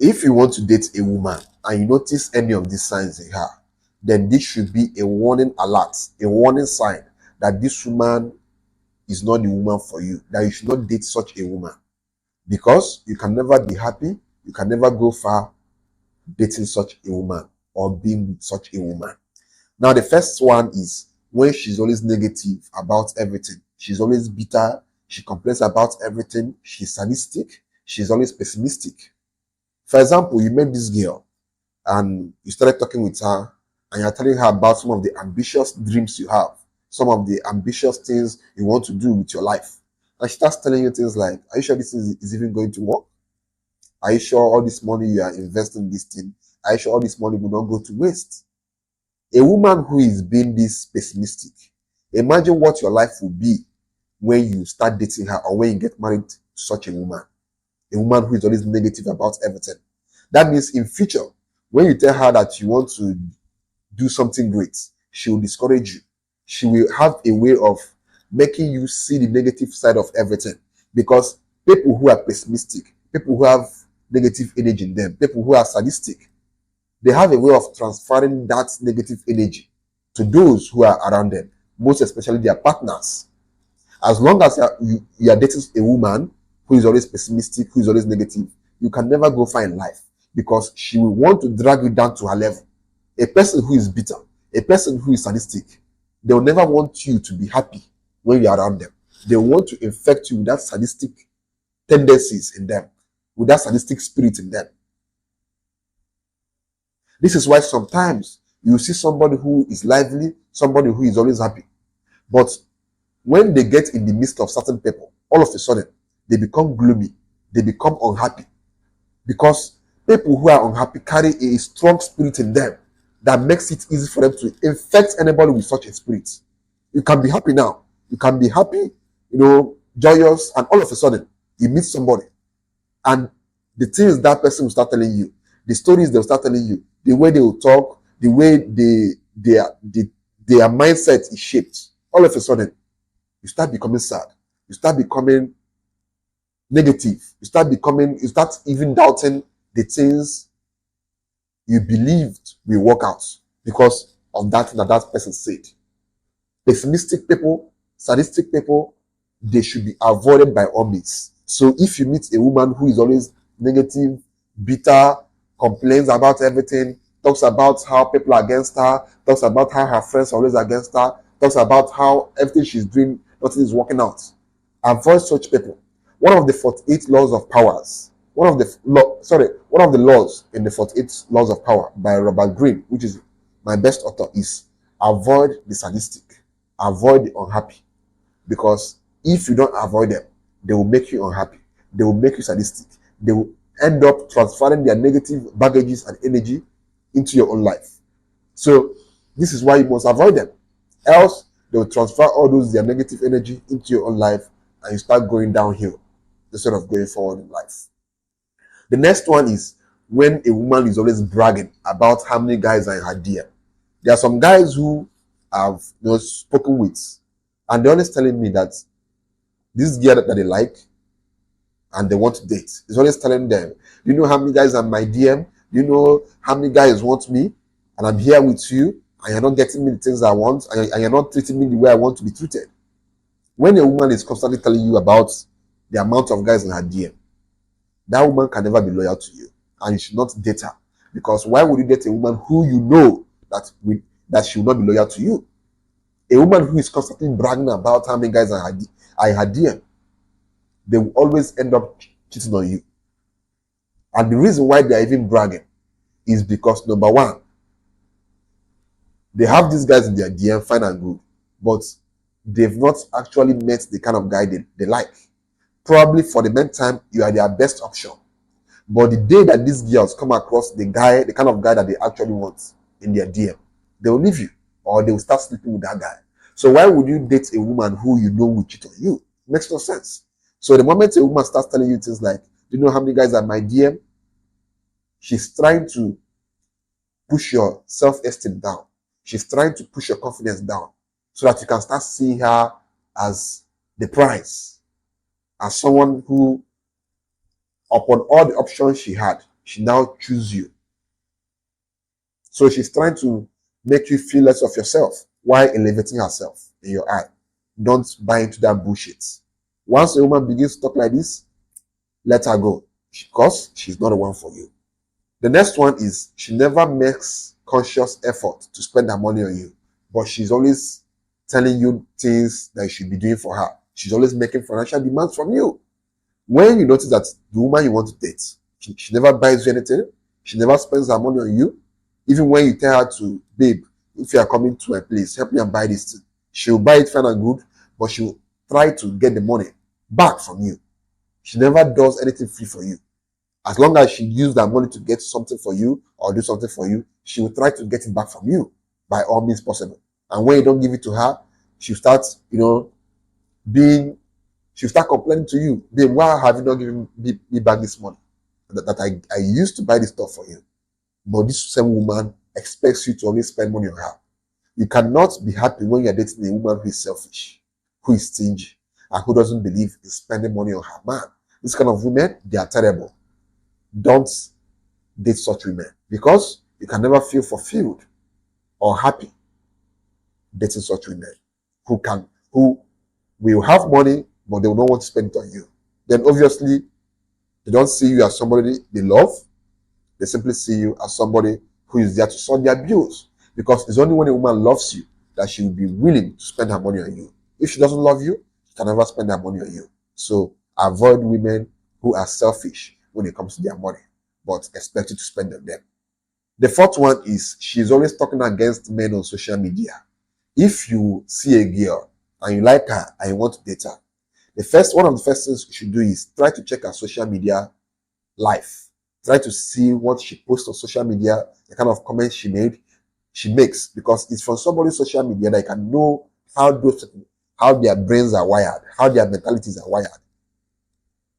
If you want to date a woman and you notice any of these signs in her, then this should be a warning alert, a warning sign that this woman is not the woman for you, that you should not date such a woman. Because you can never be happy, you can never go far dating such a woman or being with such a woman. Now, the first one is when she's always negative about everything. She's always bitter. She complains about everything. She's sadistic. She's always pessimistic. For example, you met this girl and you started talking with her and you're telling her about some of the ambitious dreams you have, some of the ambitious things you want to do with your life. And she starts telling you things like, are you sure this is even going to work? Are you sure all this money you are investing in this thing, are you sure all this money will not go to waste? A woman who is being this pessimistic, imagine what your life will be when you start dating her or when you get married to such a woman who is always negative about everything. That means in future, when you tell her that you want to do something great, she will discourage you. She will have a way of making you see the negative side of everything. Because people who are pessimistic, people who have negative energy in them, people who are sadistic, they have a way of transferring that negative energy to those who are around them, most especially their partners. As long as you are dating a woman who is always pessimistic, who is always negative, you can never go far in life because she will want to drag you down to her level. A person who is bitter, a person who is sadistic, they will never want you to be happy when you are around them. They want to infect you with that sadistic tendencies in them, with that sadistic spirit in them. This is why sometimes you see somebody who is lively, somebody who is always happy. But when they get in the midst of certain people, all of a sudden, they become gloomy, they become unhappy. Because people who are unhappy carry a strong spirit in them that makes it easy for them to infect anybody with such a spirit. You can be happy now. You can be happy, joyous, and all of a sudden, you meet somebody. And the things that person will start telling you, the stories they'll start telling you, the way they will talk, the way their mindset is shaped, all of a sudden, you start becoming sad. You start becoming negative. You start even doubting the things you believed will work out because of that person said. Pessimistic people, sadistic people, they should be avoided by all means. So if you meet a woman who is always negative, bitter, complains about everything, talks about how people are against her, talks about how her friends are always against her, talks about how everything she's doing, nothing is working out. Avoid such people. One of the 48 laws of powers, one of the laws in the 48 laws of power by Robert Greene, which is my best author, is avoid the sadistic, avoid the unhappy. Because if you don't avoid them, they will make you unhappy. They will make you sadistic. They will end up transferring their negative baggages and energy into your own life. So this is why you must avoid them. Else, they will transfer all their negative energy into your own life and you start going downhill instead of going forward in life. The next one is when a woman is always bragging about how many guys are in her DM. There are some guys who I've spoken with, and they're always telling me that this girl that they like and they want to date is always telling them, you know how many guys are in my DM? You know how many guys want me? And I'm here with you, and you're not getting me the things I want, and you're not treating me the way I want to be treated. When a woman is constantly telling you about the amount of guys in her DM, that woman can never be loyal to you, and you should not date her. Because why would you date a woman who you know that she will not be loyal to you? A woman who is constantly bragging about how many guys are in her DM, they will always end up cheating on you. And the reason why they are even bragging is because, number one, they have these guys in their DM, fine and good, but they've not actually met the kind of guy they like. Probably for the meantime, you are their best option. But the day that these girls come across the kind of guy that they actually want in their DM, they will leave you or they will start sleeping with that guy. So why would you date a woman who you know will cheat on you? It makes no sense. So the moment a woman starts telling you things like, do you know how many guys are in my DM? She's trying to push your self-esteem down. She's trying to push your confidence down so that you can start seeing her as the prize, as someone who, upon all the options she had, she now chooses you. So she's trying to make you feel less of yourself while elevating herself in your eye. Don't buy into that bullshit. Once a woman begins to talk like this, let her go because she's not the one for you. The next one is she never makes conscious effort to spend her money on you, but she's always telling you things that you should be doing for her. She's always making financial demands from you. When you notice that the woman you want to date, she never buys you anything, she never spends her money on you, even when you tell her to, babe, if you are coming to a place, help me and buy this thing, she'll buy it fine and good, but she'll try to get the money back from you. She never does anything free for you. As long as she used that money to get something for you or do something for you, she will try to get it back from you by all means possible. And when you don't give it to her, she'll start, she'll start complaining to you. Babe, why have you not given me back this money that I used to buy this stuff for you? But this same woman expects you to always spend money on her. You cannot be happy when you're dating a woman who is selfish, who is stingy, and who doesn't believe in spending money on her man. This kind of women, they are terrible. Don't date such women because you can never feel fulfilled or happy dating such women who will have money but they will not want to spend it on you. Then obviously they don't see you as somebody they love. They simply see you as somebody who is there to sort their bills, because it's only when a woman loves you that she will be willing to spend her money on you. If she doesn't love you, she can never spend her money on you. So avoid women who are selfish when it comes to their money, but expect you to spend on them. The fourth one is she's always talking against men on social media. If you see a girl and you like her and you want to date her, one of the first things you should do is try to check her social media life. Try to see what she posts on social media, the kind of comments she makes, because it's from somebody's social media that you can know how their brains are wired, how their mentalities are wired.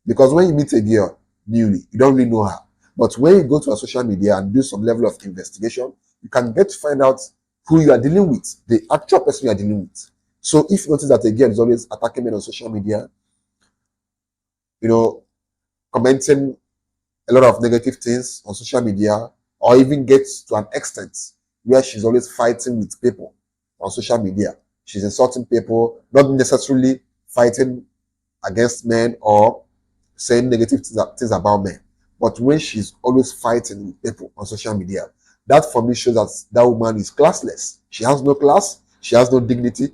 Because when you meet a girl newly, you don't really know her. But when you go to her social media and do some level of investigation, you can get to find out who you are dealing with, the actual person you are dealing with. So if you notice that a girl is always attacking men on social media, commenting a lot of negative things on social media, or even gets to an extent where she's always fighting with people on social media. She's insulting people, not necessarily fighting against men or saying negative things about men. But when she's always fighting with people on social media, that for me shows that that woman is classless. She has no class, she has no dignity,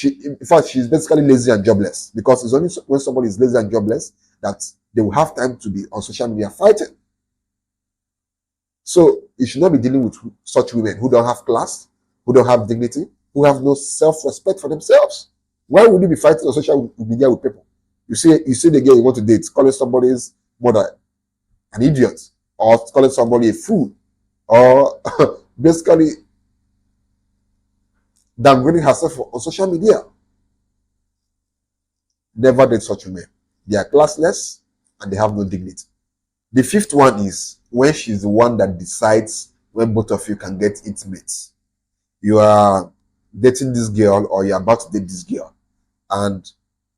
in fact, she's basically lazy and jobless, because it's only when somebody is lazy and jobless that they will have time to be on social media fighting. So you should not be dealing with such women who don't have class, who don't have dignity, who have no self-respect for themselves. Why would you be fighting on social media with people? You see the girl you want to date, calling somebody's mother an idiot, or calling somebody a fool, or basically downgrading herself on social media. Never date such women. They are classless and they have no dignity. The fifth one is when she's the one that decides when both of you can get intimate. You are dating this girl or you're about to date this girl, and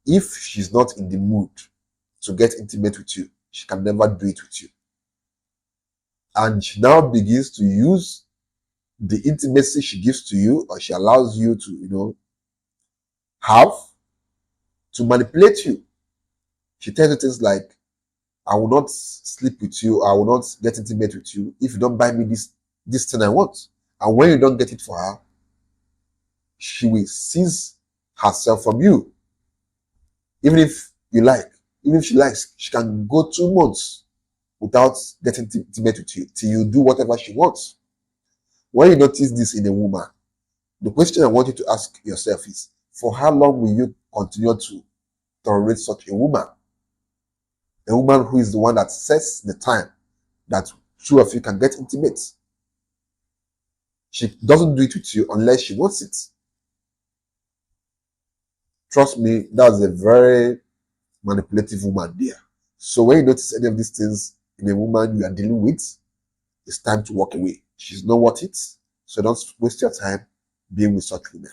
if she's not in the mood to get intimate with you, she can never do it with you. And she now begins to use the intimacy she gives to you, or she allows you to, have, to manipulate you. She tells you things like, I will not sleep with you, I will not get intimate with you if you don't buy me this thing I want. And when you don't get it for her, she will seize herself from you. Even if she likes, she can go 2 months without getting intimate with you till you do whatever she wants. When you notice this in a woman, the question I want you to ask yourself is, for how long will you continue to tolerate such a woman? A woman who is the one that sets the time that two of you can get intimate. She doesn't do it with you unless she wants it. Trust me, that's a very manipulative woman there. So when you notice any of these things in a woman you are dealing with, it's time to walk away. She's not worth it. So don't waste your time being with such women.